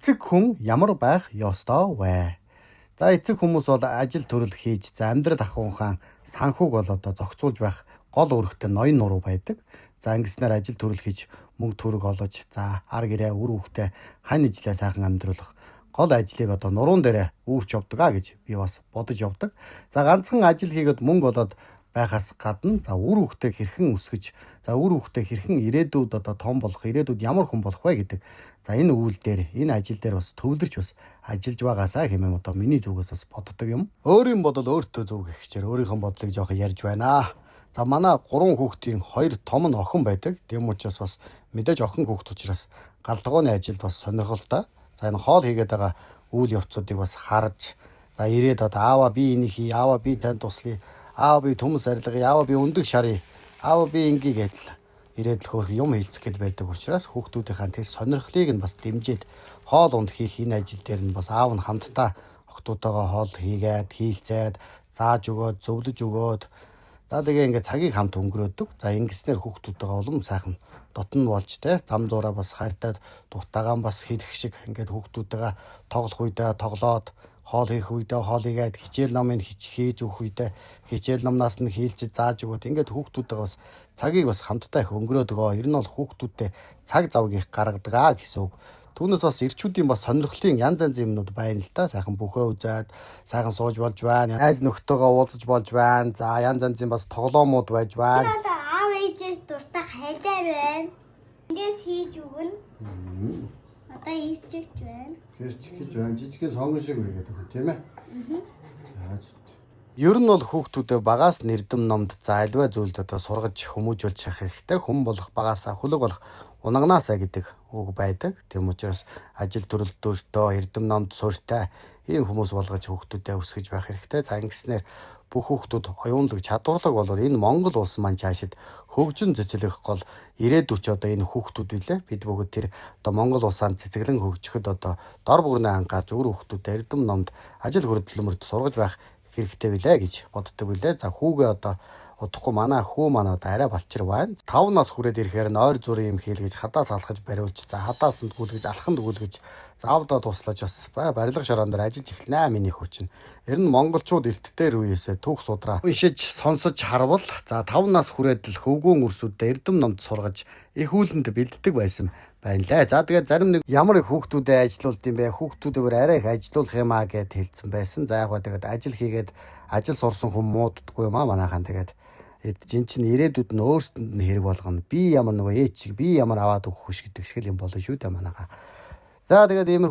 Эцэг хүн ямар байх ёстой вэ? За эцэг хүмүүс бол ажил төрөл хийж за амьдрал ахуйхан санхүүг бол зохицуулж байх гол үүрэгтэй ноён нуруу байдаг. За ингэснээр ажил төрөл хийж мөнгө төгрөг олож за ар гэрээ үр хүүхдээ хань ижлээ сайхан амьдруулах гол ажлыг нуруун дээрээ үүрч явдаг гэж би бас бодож явдаг. За ганцхан ажил хийгээд мөнгө олоод байхаас гадна за үр хүүхдээ хэрхэн өсгөж за үр хүүхдээ хэрхэн ирээдүйд том болох ирээдүйд ямар хүн болох вэ гэдэг за энэ үйл дээр энэ ажил дээр бас төвлөрч бас ажиллаж байгаасаа хэмээн миний зүгээс бас боддог юм. Өөрийн бодол өөртөө зөв гэх хичээр өөрийнхөө бодлыг жоох ярьж байна. За манай 3 хүүхдийн 2 том нь охин байдаг. Тэм учраас бас мэдээж охин хүүхд учраас галдгооны ажилд бас сонирхолтой. За энэ хоол хийгээд байгаа үйл явцуудыг бас харж за ирээд аава би энийг хий, аава би танд туслая, аава би төмс арилгая, аава би өндөг шарыг, аава би ингээ гэдэл ирээд л хөөх юм хэлцэх гээд байдаг учраас хүүхдүүдийн тэр сонирхлыг нь бас дэмжиж хоол унд хийх энэ ажил дээр нь бас аав нь хамтдаа охтуудтайгаа хоол хийгээд хийлцээд зааж өгөөд зөвлөж өгөөд за тэгээ ингээ цагийг хамт өнгөрөөдөг. За ингэснээр хүүхдүүдтэйгээ улам сайхан дотн болж зам зураа бас хайртаад дуртайгаа бас хэлэх шиг ингээд хүүхдүүдтэйгээ тоглох үедээ тоглоод хоол хийх үедээ хоол хийгээд хичээл номыг хийж өгөх үедээ хичээл номнаас нь хийлцэж зааж өгөөд ингээд хүүхдүүдтэйгээ бас цагийг бас хамтдаа их өнгөрөөдгөө. Ер нь бол хүүхдүүдтэй цаг завыг их гаргадаг гэсэн үг. Түүнээс бас ирчүүдийн бас сонирхлын янз янзын юмнууд байна л да. Сайхан бүхөө үзээд, сайхан сууж болж байна. Айз нөхдөөгөө уулзаж болж байна. За янз янзын бас тоглоомууд байж байна. Аав ээжээ дуртай хайлаар байна. Ингээс хийж өгнө. Одоо ирчиж байна. Ирчиж байна. Жижигхэн сонгон шиг байгаад байгаа тийм ээ. Ер нь бол хүүхдүүдэд багаас нэрдэм номд за альва зүйлд сургаж хүмүүжүүлж явах хэрэгтэй. Хүн болох багасаа хөлөг болох унагнаасаа гэдэг үг байдаг. Тэм учраас ажил төрөл дөртөө эрдэм номд суурьтай ийм хүмүүс болгож хүүхдүүдэд өсгөж байх хэрэгтэй. За ингэснээр бүх хүүхдүүд оюунлаг чадварлаг болоод энэ Монгол улс маань цаашид хөгжин цэцлэх гол ирээдүйч энэ хүүхдүүд билээ. Бид бүгд тэр Монгол улсаа цэцэглэн хөгжөхөд дор бүрнээ анхаарч өөр хүүхдүүдэд эрдэм номд ажил хөдөлмөрт сургаж байх хэрэгтэй билээ гэж боддог билээ. За хүүгээ удахгүй манай хүү манай арай балчир байна. 5 нас хүрээд ирэхээр нойр зүрийн юм хийлгэж хадаас алхаж бариулж за хадаасанд гүйлгэж алханд гүйлгэж заавдаа туслаж бас барилга шороон дээр ажиллаж эхэлнэ миний хүүчин. Ер нь монголчууд эртдээр үеэсээ түүх судраа уншиж сонсож харвал за 5 нас хүрээд л хөвгүүн өрсөдөө эрдэм номд сургаж их үүлэнд бэлддэг байсан байна лээ. За тэгээд зарим нэг ямар их хүүхдүүдэд ажилуулд юм бэ? Хүүхдүүдээр арай их ажилуулах юм аа гэд хэлсэн байсан. За яг гоо тэгээд ажил хийгээд ажил сурсан хүн мууддаггүй юм аа манайхан тэгээд жин чин ирээдүйд нь өөрсдөнд нь хэрэг болгоно. Би ямар ээч би ямар аваад өгөх хүш гэдэг шиг юм болно шүү дээ манайха. За тэгээд иймэр